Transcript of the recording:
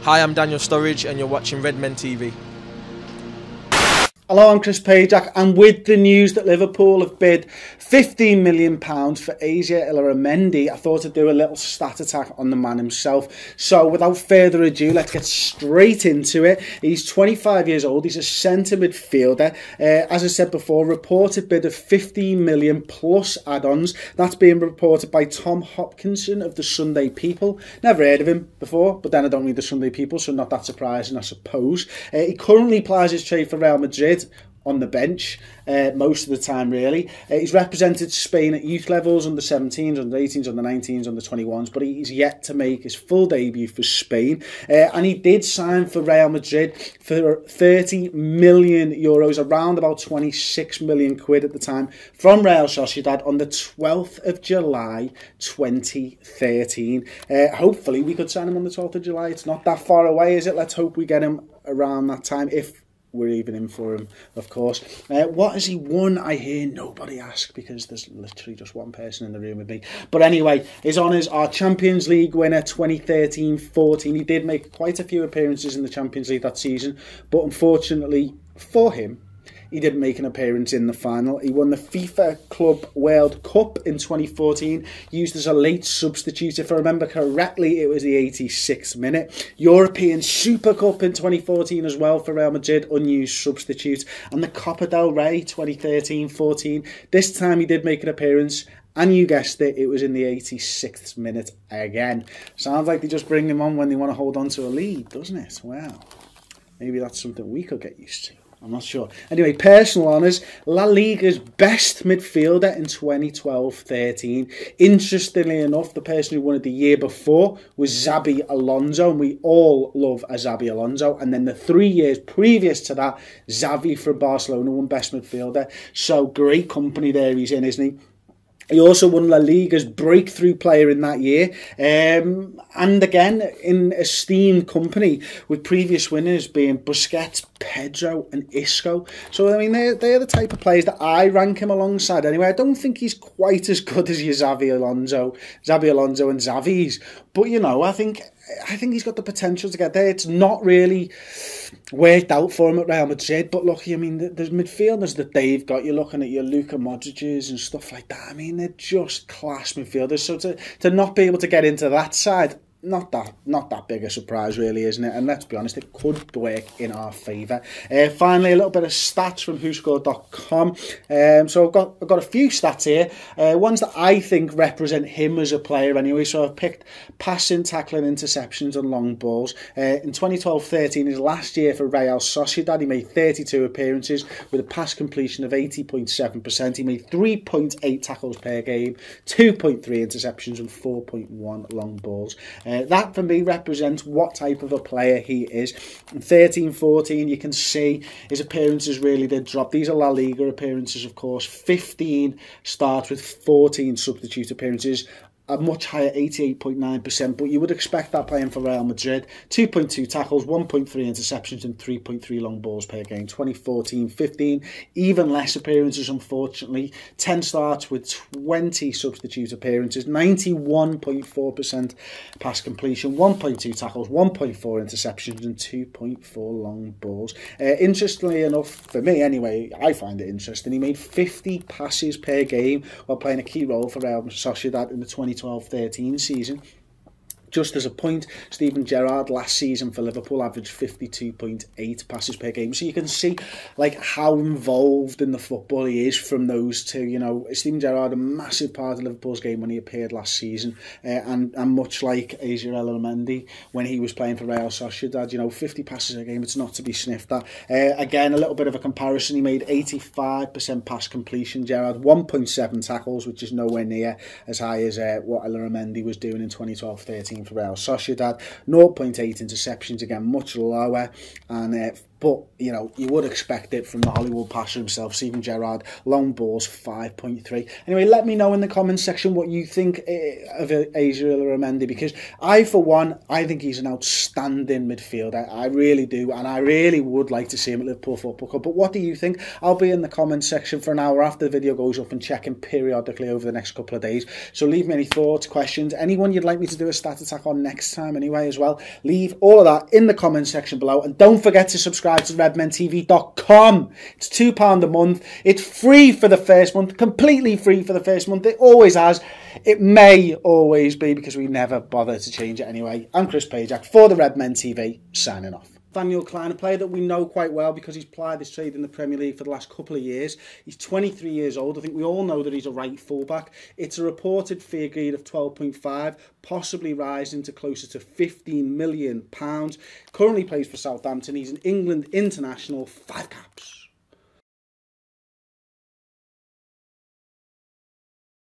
Hi, I'm Daniel Sturridge and you're watching Redmen TV. Hello, I'm Chris Pajak, and with the news that Liverpool have bid £15 million for Asier Illarramendi, I thought I'd do a little stat attack on the man himself. So without further ado, let's get straight into it. He's 25 years old, he's a centre midfielder. As I said before, reported bid of £15 million plus add-ons. That's being reported by Tom Hopkinson of the Sunday People. Never heard of him before, but then I don't read the Sunday People, so not that surprising, I suppose. He currently plies his trade for Real Madrid on the bench most of the time, really. He's represented Spain at youth levels, under 17s, under 18s, under 19s, under 21s, but he's yet to make his full debut for Spain. And he did sign for Real Madrid for €30 million, around about 26 million quid at the time, from Real Sociedad on the 12th of July 2013. Hopefully we could sign him on the 12th of July. It's not that far away, is it? Let's hope we get him around that time, if we're even in for him, of course. What has he won? I hear nobody ask, because there's literally just one person in the room with me. But anyway, his honours are Champions League winner 2013-14. He did make quite a few appearances in the Champions League that season, but unfortunately for him, he didn't make an appearance in the final. He won the FIFA Club World Cup in 2014, used as a late substitute. If I remember correctly, it was the 86th minute. European Super Cup in 2014 as well for Real Madrid, unused substitute. And the Copa del Rey 2013-14. This time he did make an appearance, and you guessed it, it was in the 86th minute again. Sounds like they just bring him on when they want to hold on to a lead, doesn't it? Well, maybe that's something we could get used to. I'm not sure. Anyway, personal honours. La Liga's best midfielder in 2012-13. Interestingly enough, the person who won it the year before was Xabi Alonso, and we all love a Xabi Alonso. And then the 3 years previous to that, Xavi from Barcelona won best midfielder. So great company there he's in, isn't he? He also won La Liga's breakthrough player in that year, and again in esteemed company with previous winners being Busquets, Pedro and Isco. So I mean, they're the type of players that I rank him alongside anyway. I don't think he's quite as good as your Xabi Alonso and Xavi's, but you know, I think he's got the potential to get there. It's not really worked out for him at Real Madrid, but look, I mean, there's midfielders that they've got. You're looking at your Luka Modric's and stuff like that. I mean, they're just class midfielders. So to not be able to get into that side, not that big a surprise, really, isn't it? And let's be honest, it could work in our favour. Finally, a little bit of stats from WhoScored.com. So I've got a few stats here, ones that I think represent him as a player anyway. So I've picked passing, tackling, interceptions and long balls. In 2012-13, his last year for Real Sociedad, he made 32 appearances with a pass completion of 80.7%. He made 3.8 tackles per game, 2.3 interceptions and 4.1 long balls. That for me represents what type of a player he is. In 13-14, you can see his appearances really did drop. These are La Liga appearances, of course. 15 starts with 14 substitute appearances. A much higher 88.9%, but you would expect that playing for Real Madrid. 2.2 tackles, 1.3 interceptions and 3.3 long balls per game. 2014-15, even less appearances, unfortunately. 10 starts with 20 substitute appearances, 91.4% pass completion, 1.2 tackles, 1.4 interceptions and 2.4 long balls. Interestingly enough, for me anyway, I find it interesting, he made 50 passes per game while playing a key role for Real Sociedad in the 2012-13 season. Just as a point, Steven Gerrard last season for Liverpool averaged 52.8 passes per game. So you can see like how involved in the football he is from those two. You know, Steven Gerrard, a massive part of Liverpool's game when he appeared last season, and much like Asier Illarramendi when he was playing for Real Sociedad, you know, 50 passes a game, it's not to be sniffed at. Again, a little bit of a comparison, he made 85% pass completion. Gerrard 1.7 tackles, which is nowhere near as high as what Illarramendi was doing in 2012-13 for Real Sociedad. 0.8 interceptions, again much lower, and But, you know, you would expect it from the Hollywood passer himself, Steven Gerrard. Long balls, 5.3. Anyway, let me know in the comments section what you think of Asier Illarramendi, because for one, I think he's an outstanding midfielder. I really do, and I really would like to see him at Liverpool Football Club. But what do you think? I'll be in the comments section for an hour after the video goes up and checking periodically over the next couple of days. So leave me any thoughts, questions, anyone you'd like me to do a stat attack on next time anyway as well. Leave all of that in the comments section below, and don't forget to subscribe to redmentv.com. It's £2 a month. It's free for the first month, completely free for the first month. It always has. It may always be, because we never bother to change it anyway. I'm Chris Pajak for the Redmen TV, signing off. Nathaniel Clyne, a player that we know quite well because he's plied his trade in the Premier League for the last couple of years. He's 23 years old. I think we all know that he's a right fullback. It's a reported fee agreed of 12.5, possibly rising to closer to £15 million. Currently plays for Southampton. He's an England international, 5 caps.